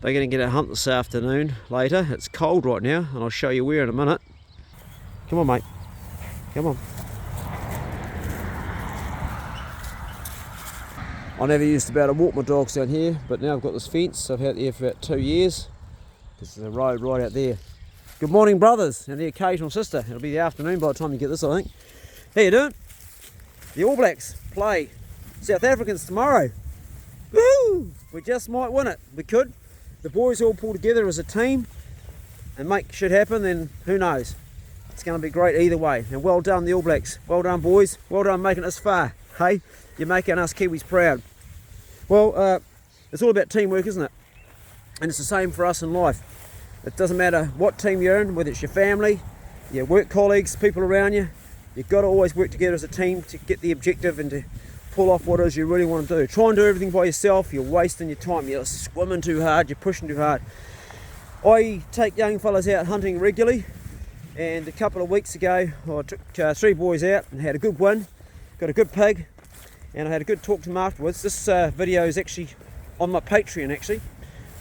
They're going to get a hunt this afternoon later. It's cold right now, and I'll show you where in a minute. Come on, mate. Come on. I never used to be able to walk my dogs down here, but now I've got this fence. I've had it here for about 2 years. This is a road right out there. Good morning, brothers, and the occasional sister. It'll be the afternoon by the time you get this, I think. How you doing? The All Blacks play South Africans tomorrow. Woo! We just might win it. We could. The boys all pull together as a team and make shit happen, then who knows? It's going to be great either way. And well done, the All Blacks. Well done, boys. Well done making us far. Hey, you're making us Kiwis proud. Well, it's all about teamwork, isn't it? And it's the same for us in life. It doesn't matter what team you're in, whether it's your family, your work colleagues, people around you. You've got to always work together as a team to get the objective and to pull off what it is you really want to do. Try and do everything by yourself. You're wasting your time. You're swimming too hard. You're pushing too hard. I take young fellas out hunting regularly, and a couple of weeks ago I took 3 boys out and had a good win. Got a good pig, and I had a good talk to them afterwards. This video is actually on my Patreon. Actually,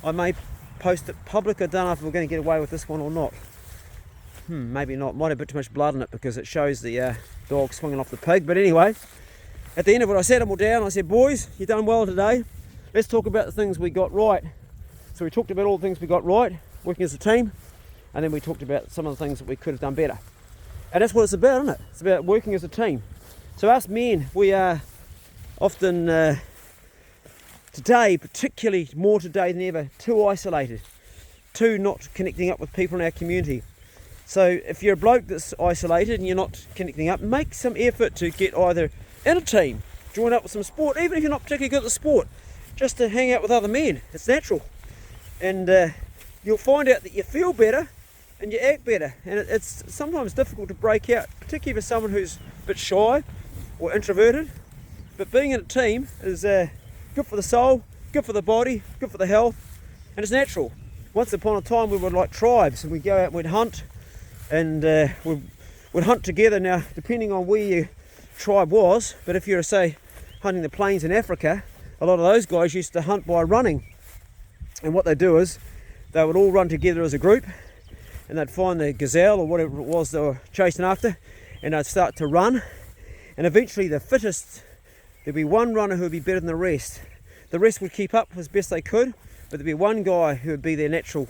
I may post it public. I don't know if we're going to get away with this one or not. Maybe not. Might have a bit too much blood in it because it shows the dog swinging off the pig. But anyway, at the end of it, I sat them all down. I said, boys, you've done well today. Let's talk about the things we got right. So we talked about all the things we got right, working as a team, and then we talked about some of the things that we could have done better. And that's what it's about, isn't it? It's about working as a team. So us men, we are often, today, particularly more today than ever, too isolated, too not connecting up with people in our community. So if you're a bloke that's isolated and you're not connecting up, make some effort to get either in a team, join up with some sport, even if you're not particularly good at the sport, just to hang out with other men. It's natural. And you'll find out that you feel better and you act better. And it's sometimes difficult to break out, particularly for someone who's a bit shy or introverted. But being in a team is good for the soul, good for the body, good for the health, and it's natural. Once upon a time we were like tribes, and we'd go out and we'd hunt, and we'd hunt together. Now, depending on where your tribe was, but if you're, say, hunting the plains in Africa, a lot of those guys used to hunt by running. And what they do is they would all run together as a group, and they'd find the gazelle or whatever it was they were chasing after, and they'd start to run, and eventually the fittest, there'd be one runner who would be better than the rest. The rest would keep up as best they could, but there'd be one guy who would be their natural,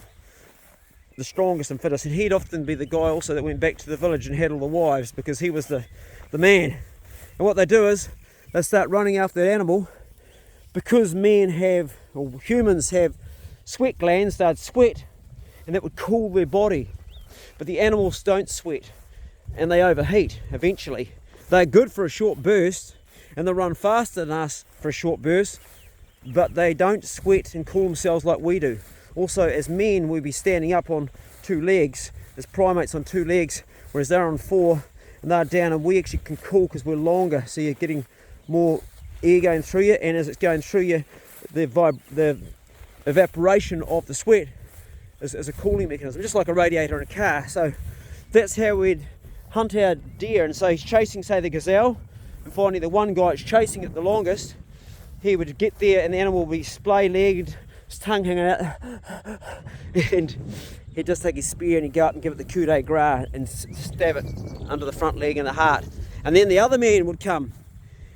the strongest and fittest, and he'd often be the guy also that went back to the village and had all the wives, because he was the man. And what they do is they start running after that animal, because men have, or humans have, sweat glands. They'd sweat, and that would cool their body, but the animals don't sweat, and they overheat eventually. They're good for a short burst, and they run faster than us for a short burst, but they don't sweat and cool themselves like we do. Also, as men, we'd be standing up on 2 legs, as primates on 2 legs, whereas they're on 4, and they're down, and we actually can cool because we're longer, so you're getting more air going through you, and as it's going through you, the evaporation of the sweat is a cooling mechanism, just like a radiator in a car. So that's how we'd hunt our deer. And so he's chasing, say, the gazelle, and finding the one guy that's chasing it the longest, he would get there and the animal would be splay-legged, his tongue hanging out, and he'd just take his spear and he'd go up and give it the coup de grace and stab it under the front leg and the heart. And then the other men would come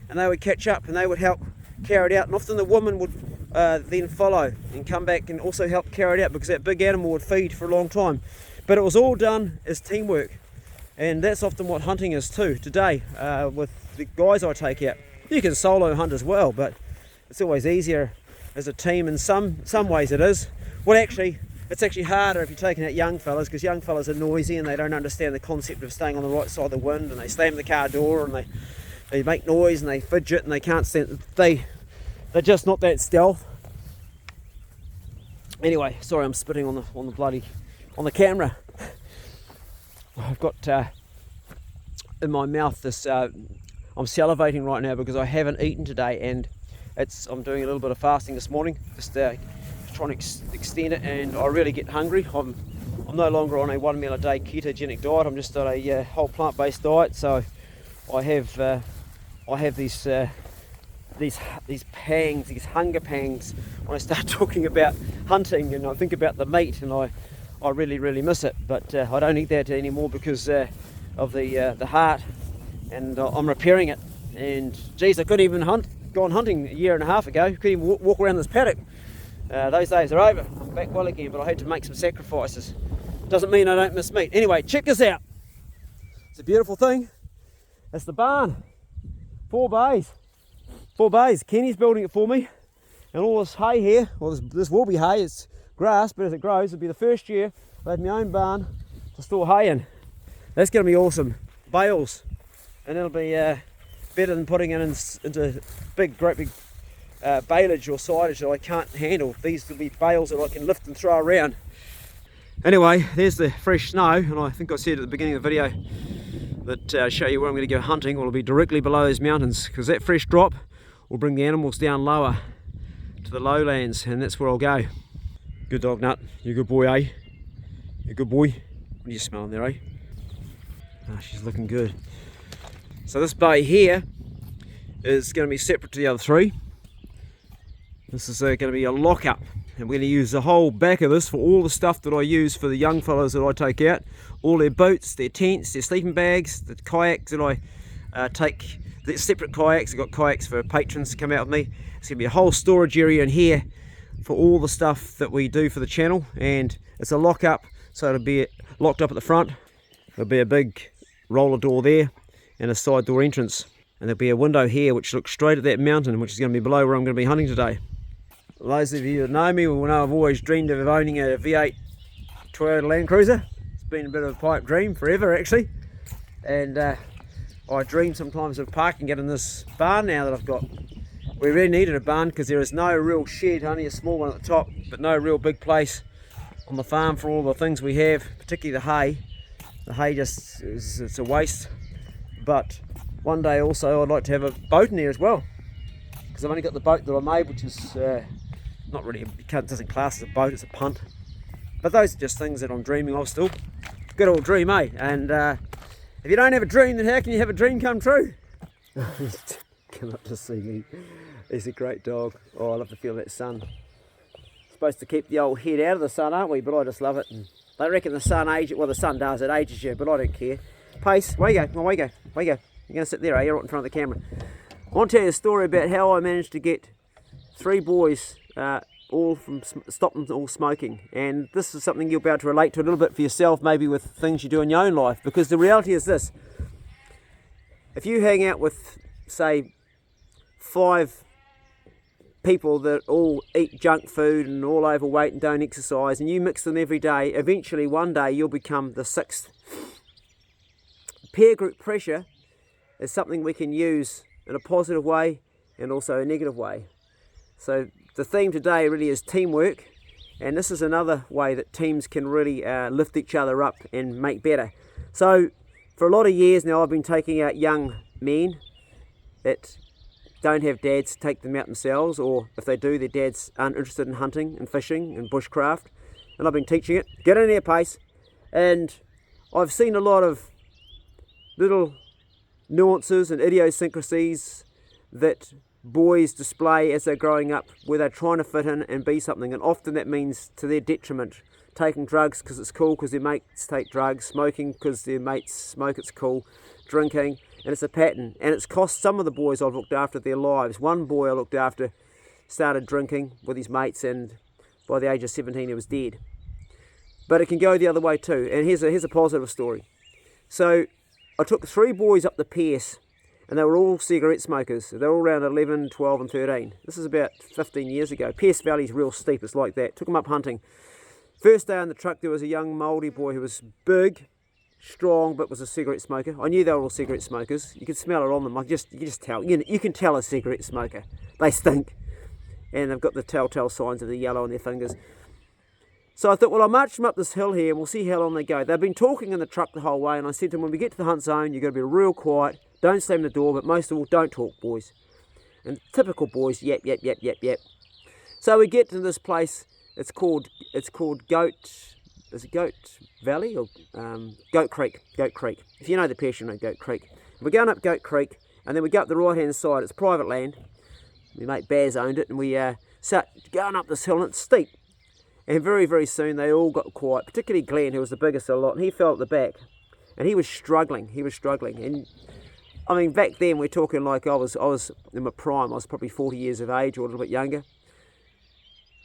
and they would catch up and they would help carry it out, and often the woman would then follow and come back and also help carry it out, because that big animal would feed for a long time. But it was all done as teamwork, and that's often what hunting is too today. With the guys I take out, you can solo hunt as well, but it's always easier as a team. In some ways it is. Well, actually it's actually harder if you're taking out young fellas, because young fellas are noisy and they don't understand the concept of staying on the right side of the wind, and they slam the car door and they make noise and they fidget and they can't stand, they're just not that stealth. Anyway, sorry, I'm spitting on the camera. I've got in my mouth this, I'm salivating right now because I haven't eaten today, and I'm doing a little bit of fasting this morning, just trying to extend it, and I really get hungry. I'm no longer on a 1 meal a day ketogenic diet. I'm just on a whole plant-based diet. So I have these pangs, these hunger pangs, when I start talking about hunting, and I think about the meat, and I really miss it. But I don't eat that anymore because of the heart, and I'm repairing it. And geez, I couldn't even gone hunting a year and a half ago. Couldn't even walk around this paddock. Those days are over. I'm back well again, but I had to make some sacrifices. Doesn't mean I don't miss meat. Anyway, check this out. It's a beautiful thing. That's the barn. 4 bays. 4 bays. Kenny's building it for me. And all this hay here, well, this will be hay. It's grass, but as it grows, it'll be the first year I had my own barn to store hay in. That's going to be awesome. Bales. And it'll be better than putting it into great big baleage or silage that I can't handle. These will be bales that I can lift and throw around. Anyway, there's the fresh snow, and I think I said at the beginning of the video that show you where I'm going to go hunting. Well, it'll be directly below those mountains, because that fresh drop will bring the animals down lower to the lowlands, and that's where I'll go. Good dog, Nut. You're a good boy, eh? You're a good boy. What are you smelling there, eh? Oh, she's looking good. So this bay here is going to be separate to the other 3. This is going to be a lock-up, and we're going to use the whole back of this for all the stuff that I use for the young fellas that I take out. All their boots, their tents, their sleeping bags, the kayaks that I take. The separate kayaks. I've got kayaks for patrons to come out with me. It's going to be a whole storage area in here for all the stuff that we do for the channel, and it's a lock-up, so it'll be locked up at the front. There'll be a big roller door there and a side door entrance, and there'll be a window here which looks straight at that mountain, which is going to be below where I'm going to be hunting today. Those of you that know me will know I've always dreamed of owning a V8 Toyota Land Cruiser. It's been a bit of a pipe dream forever, actually, and I dream sometimes of parking it in this barn now that I've got. We really needed a barn because there is no real shed, only a small one at the top, but no real big place on the farm for all the things we have, particularly the hay. The hay just it's a waste. But one day also I'd like to have a boat in there as well, because I've only got the boat that I made, which is not really, doesn't class as a boat, it's a punt. But those are just things that I'm dreaming of still. Good old dream, eh? And if you don't have a dream, then how can you have a dream come true? Come up to see me. He's a great dog. Oh, I love to feel that sun. Supposed to keep the old head out of the sun, aren't we? But I just love it. And they reckon the sun ages, well, the sun does, it ages you, but I don't care. Pace, away you go, away you go, away you go. You're going to sit there, you're right in front of the camera. I want to tell you a story about how I managed to get 3 boys stop them all smoking. And this is something you'll be able to relate to a little bit for yourself, maybe with things you do in your own life. Because the reality is this: if you hang out with, say, 5 people that all eat junk food and all overweight and don't exercise, and you mix them every day, eventually one day you'll become the 6th. Peer group pressure is something we can use in a positive way and also a negative way. So the theme today really is teamwork, and this is another way that teams can really lift each other up and make better. So for a lot of years now I've been taking out young men that don't have dads to take them out themselves, or if they do, their dads aren't interested in hunting and fishing and bushcraft, and I've been teaching it. Get in there, Pace. And I've seen a lot of little nuances and idiosyncrasies that boys display as they're growing up, where they're trying to fit in and be something, and often that means to their detriment. Taking drugs because it's cool because their mates take drugs, smoking because their mates smoke, it's cool, drinking, and it's a pattern, and it's cost some of the boys I've looked after their lives. One boy I looked after started drinking with his mates, and by the age of 17 he was dead. But it can go the other way too, and here's a positive story. So I took 3 boys up the Pierce, and they were all cigarette smokers. They were all around 11, 12 and 13. This is about 15 years ago. Pierce Valley's real steep, it's like that. Took them up hunting. First day on the truck there was a young Māori boy who was big, strong, but was a cigarette smoker. I knew they were all cigarette smokers. You could smell it on them. You can just tell. You can tell a cigarette smoker. They stink. And they've got the telltale signs of the yellow on their fingers. So I thought, well, I'll march them up this hill here and we'll see how long they go. They've been talking in the truck the whole way, and I said to them, when we get to the hunt zone, you've got to be real quiet. Don't slam the door, but most of all, don't talk, boys. And typical boys, yap, yap, yap, yap, yap. So we get to this place. It's called Goat. Is it Goat Valley or Goat Creek? Goat Creek. If you know the Pierce, you know Goat Creek. We're going up Goat Creek, and then we go up the right-hand side. It's private land. My mate Baz owned it, and we start going up this hill, and it's steep. And very, very soon they all got quiet, particularly Glenn, who was the biggest of the lot, and he fell at the back. And he was struggling, And I mean, back then we're talking like I was in my prime. I was probably 40 years of age or a little bit younger.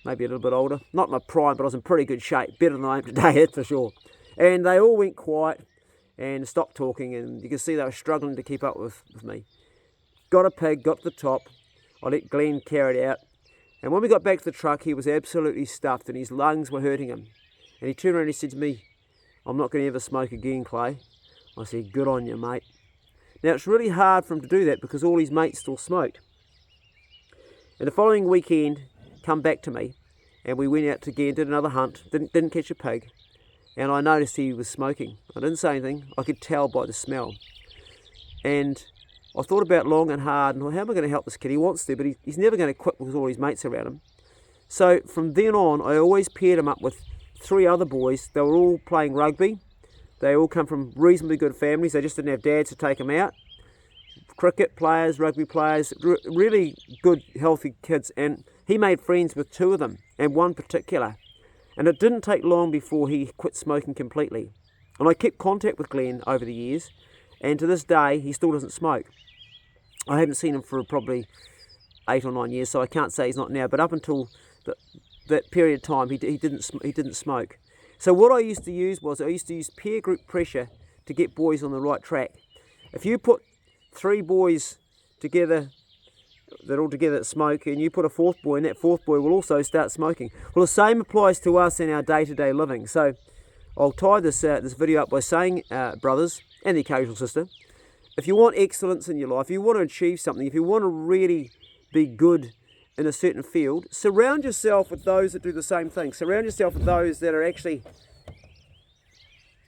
Maybe a little bit older. Not my prime, but I was in pretty good shape. Better than I am today, that's for sure. And they all went quiet and stopped talking, and you can see they were struggling to keep up with me. Got a pig, got to the top. I let Glenn carry it out. And when we got back to the truck, he was absolutely stuffed and his lungs were hurting him. And he turned around and he said to me, "I'm not going to ever smoke again, Clay." I said, "Good on you, mate." Now, it's really hard for him to do that because all his mates still smoked. And the following weekend, come back to me, and we went out again, did another hunt, didn't catch a pig, and I noticed he was smoking. I didn't say anything, I could tell by the smell. And I thought about it long and hard, and how am I going to help this kid? He wants to, but he's never going to quit because all his mates are around him. So from then on, I always paired him up with 3 other boys. They were all playing rugby. They all come from reasonably good families. They just didn't have dads to take them out. Cricket players, rugby players, really good, healthy kids. And he made friends with 2 of them, and one particular. And it didn't take long before he quit smoking completely. And I kept contact with Glenn over the years, and to this day, he still doesn't smoke. I haven't seen him for probably 8 or 9 years, so I can't say he's not now. But up until that period of time, he didn't smoke. So what I used to use peer group pressure to get boys on the right track. If you put 3 boys together, they're all together that smoke, and you put a 4th boy, and that 4th boy will also start smoking. Well, the same applies to us in our day-to-day living. So I'll tie this video up by saying, brothers, and the occasional sister, if you want excellence in your life, if you want to achieve something, if you want to really be good in a certain field, surround yourself with those that do the same thing. Surround yourself with those that are actually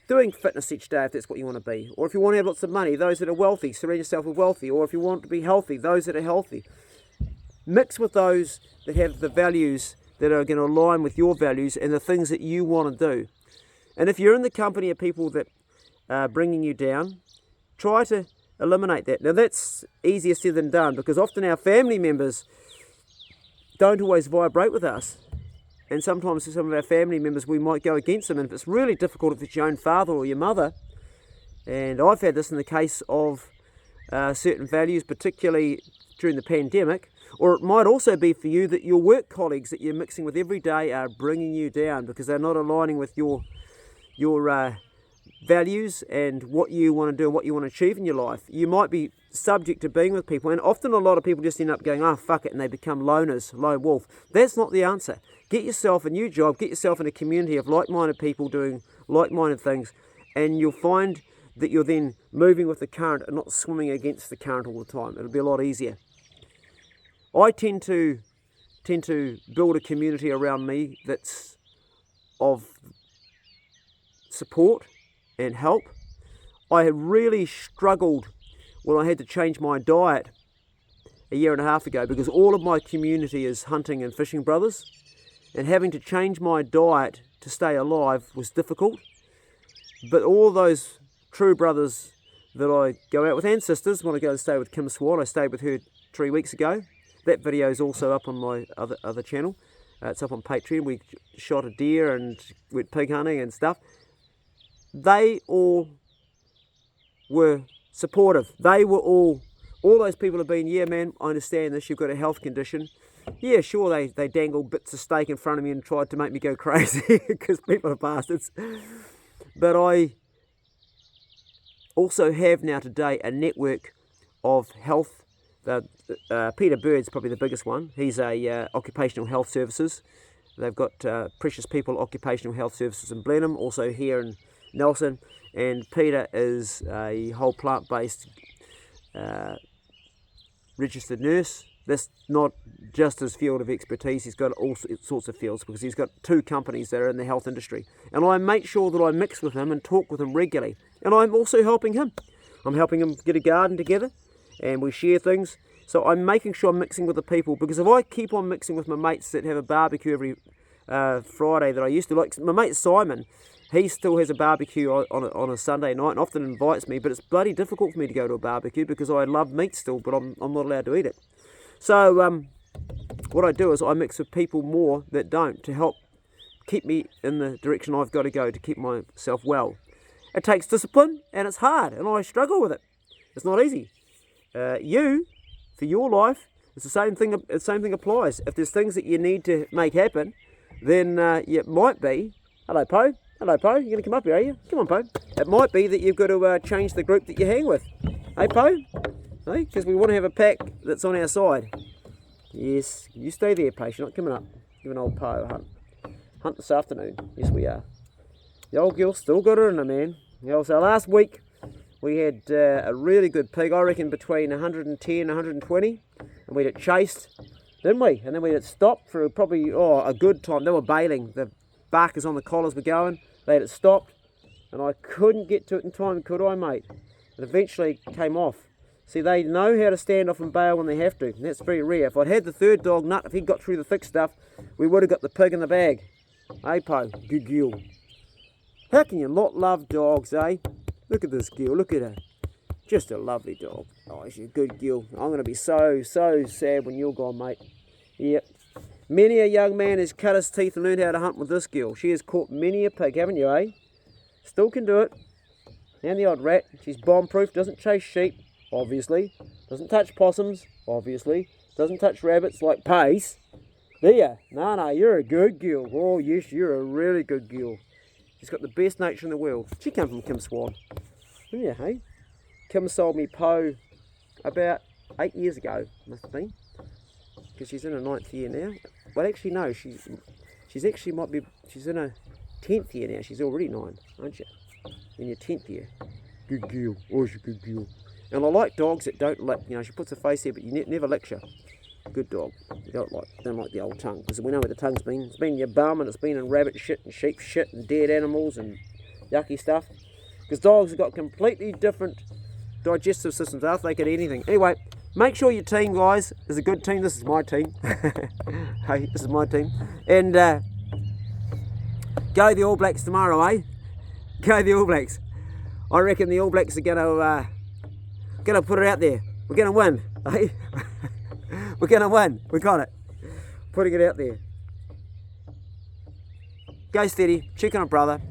doing fitness each day, if that's what you want to be. Or if you want to have lots of money, those that are wealthy, surround yourself with wealthy. Or if you want to be healthy, those that are healthy. Mix with those that have the values that are going to align with your values and the things that you want to do. And if you're in the company of people that are bringing you down, try to eliminate that. Now that's easier said than done, because often our family members don't always vibrate with us. And sometimes some of our family members, we might go against them. And if it's really difficult, if it's your own father or your mother, and I've had this in the case of certain values, particularly during the pandemic, or it might also be for you that your work colleagues that you're mixing with every day are bringing you down because they're not aligning with your values and what you want to do and what you want to achieve in your life. You might be subject to being with people, and often a lot of people just end up going, "Oh, fuck it," and they become loners, lone wolf. That's not the answer. Get yourself a new job, get yourself in a community of like-minded people doing like-minded things, and you'll find that you're then moving with the current and not swimming against the current all the time. It'll be a lot easier. I tend to build a community around me that's of support and help. I had really struggled when I had to change my diet a year and a half ago, because all of my community is hunting and fishing brothers, and having to change my diet to stay alive was difficult. But all those true brothers that I go out with, and sisters, when I go and stay with Kim Swan, I stayed with her 3 weeks ago. That video is also up on my other channel. It's up on Patreon. We shot a deer and went pig hunting and stuff. They all were supportive. They were all those people have been, "Yeah, man, I understand this, you've got a health condition." Yeah, sure, they dangled bits of steak in front of me and tried to make me go crazy, because people are bastards. But I also have now today a network of health. Peter Bird's probably the biggest one. He's a occupational health services. They've got Precious People Occupational Health Services in Blenheim, also here in Nelson. And Peter is a whole plant-based registered nurse. That's not just his field of expertise. He's got all sorts of fields, because he's got 2 companies that are in the health industry. And I make sure that I mix with him and talk with him regularly. And I'm also helping him. I'm helping him get a garden together, and we share things. So I'm making sure I'm mixing with the people, because if I keep on mixing with my mates that have a barbecue every Friday that I used to, like my mate Simon, he still has a barbecue on a Sunday night and often invites me, but it's bloody difficult for me to go to a barbecue because I love meat still, but I'm not allowed to eat it. So what I do is I mix with people more that don't, to help keep me in the direction I've got to go to keep myself well. It takes discipline and it's hard, and I struggle with it. It's not easy. You, for your life, it's the same thing. The same thing applies. If there's things that you need to make happen, then it might be. Hello, Poe. Hello, Poe. You're gonna come up here, are you? Come on, Poe. It might be that you've got to change the group that you hang with. Hey, Poe. Hey, because we want to have a pack that's on our side. Yes, you stay there, Poe. You're not coming up. Give an old Poe a hunt. Hunt this afternoon. Yes, we are. The old girl still got her in her, man. So last week we had a really good pig, I reckon between 110 and 120, and we had it chased, didn't we? And then we had it stopped for probably a good time. They were bailing. The barkers on the collars were going. They had it stopped, and I couldn't get to it in time, could I, mate? It eventually came off. See, they know how to stand off and bail when they have to, and that's very rare. If I'd had the third dog nut, if he'd got through the thick stuff, we would have got the pig in the bag. Hey, Poe, good girl. How can you not love dogs, eh? Look at this girl, look at her. Just a lovely dog. Oh, she's a good girl. I'm going to be so sad when you're gone, mate. Yep. Many a young man has cut his teeth and learned how to hunt with this girl. She has caught many a pig, haven't you, eh? Still can do it. And the odd rat. She's bomb-proof, doesn't chase sheep, obviously. Doesn't touch possums, obviously. Doesn't touch rabbits like Pace. There you? No, you're a good girl. Oh, yes, you're a really good girl. She's got the best nature in the world. She came from Kim Swan. Yeah, hey? Kim sold me Poe about 8 years ago, must have been. Because she's in her 9th year now. Well, actually, no, she's in her 10th year now. She's already 9, aren't you? In your 10th year. Good girl. Oh, she's a good girl. And I like dogs that don't lick. You know, she puts her face there, but you never licks her. Good dog. You don't like the old tongue, because we know where the tongue's been. It's been in your bum, and it's been in rabbit shit and sheep shit and dead animals and yucky stuff. Because dogs have got completely different digestive systems. They'll take it anything. Anyway, make sure your team, guys, is a good team. This is my team. Hey, this is my team. And go the All Blacks tomorrow, eh? Go the All Blacks. I reckon the All Blacks are gonna put it out there. We're gonna win, eh? We're going to win. We got it. Putting it out there. Go steady. Check on a brother.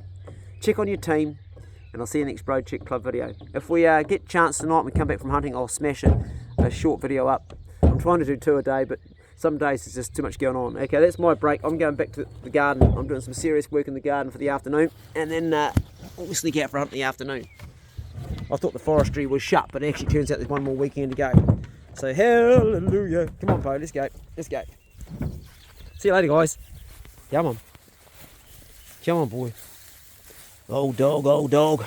Check on your team. And I'll see you next Bro Check Club video. If we get a chance tonight and we come back from hunting, I'll smash a short video up. I'm trying to do 2 a day, but some days there's just too much going on. Okay, that's my break. I'm going back to the garden. I'm doing some serious work in the garden for the afternoon. And then we'll sneak out for a hunt in the afternoon. I thought the forestry was shut, but it actually turns out there's one more weekend to go. So hallelujah. Come on, Poe, let's go. Let's go. See you later, guys. Come on. Come on, boy. Old dog, old dog.